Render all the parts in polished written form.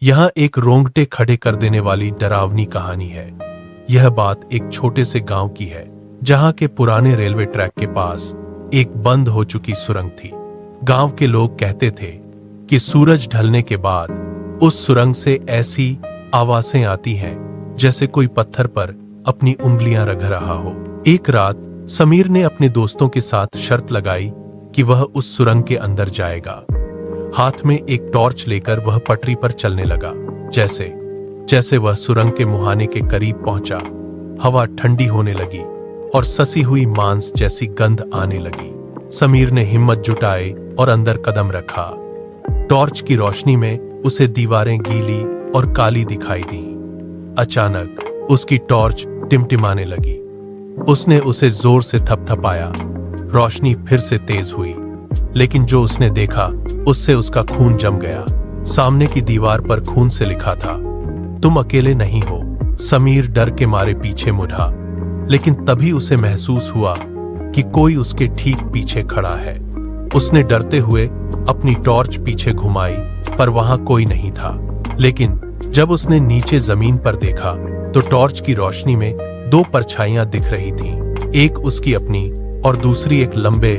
यहाँ एक रोंगटे खड़े कर देने वाली डरावनी कहानी है। यह बात एक छोटे से गांव की है, जहां के पुराने रेलवे ट्रैक के पास एक बंद हो चुकी सुरंग थी। गांव के लोग कहते थे कि सूरज ढलने के बाद उस सुरंग से ऐसी आवाजें आती हैं जैसे कोई पत्थर पर अपनी उंगलियां रगड़ रहा हो। एक रात समीर ने अपने दोस्तों के साथ शर्त लगाई कि वह उस सुरंग के अंदर जाएगा। हाथ में एक टॉर्च लेकर वह पटरी पर चलने लगा। जैसे जैसे वह सुरंग के मुहाने के करीब पहुंचा, हवा ठंडी होने लगी और ससी हुई मांस जैसी गंध आने लगी। समीर ने हिम्मत जुटाई और अंदर कदम रखा। टॉर्च की रोशनी में उसे दीवारें गीली और काली दिखाई दी। अचानक उसकी टॉर्च टिमटिमाने लगी। उसने उसे जोर से थपथपाया। रोशनी फिर से तेज हुई, लेकिन जो उसने देखा उससे उसका खून जम गया। सामने की दीवार पर खून से लिखा था, तुम अकेले नहीं हो। समीर डर के मारे पीछे मुड़ा, लेकिन तभी उसे महसूस हुआ कि कोई उसके ठीक पीछे खड़ा है। उसने डरते हुए अपनी टॉर्च पीछे घुमाई, पर वहां कोई नहीं था। लेकिन जब उसने नीचे जमीन पर देखा तो टॉर्च की रोशनी में दो परछाइयां दिख रही थीं। एक उसकी अपनी और दूसरी एक लंबे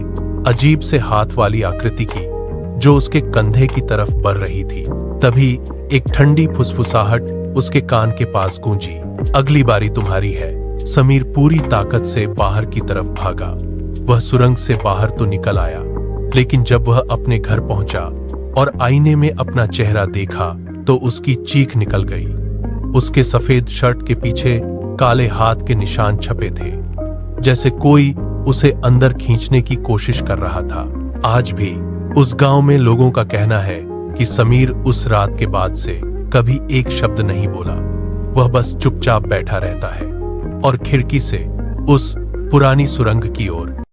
अजीब से हाथ वाली आकृति की, जो उसके कंधे की तरफ बढ़ रही थी। तभी एक ठंडी फुसफुसाहट उसके कान के पास गूंजी, अगली बारी तुम्हारी है। समीर पूरी ताकत से बाहर की तरफ भागा। वह सुरंग से बाहर तो निकल आया, लेकिन जब वह अपने घर पहुंचा और आईने में अपना चेहरा देखा तो उसकी चीख निकल गई। उसके सफेद शर्ट के पीछे काले हाथ के निशान छपे थे, जैसे कोई उसे अंदर खींचने की कोशिश कर रहा था। आज भी उस गांव में लोगों का कहना है कि समीर उस रात के बाद से कभी एक शब्द नहीं बोला। वह बस चुपचाप बैठा रहता है और खिड़की से उस पुरानी सुरंग की ओर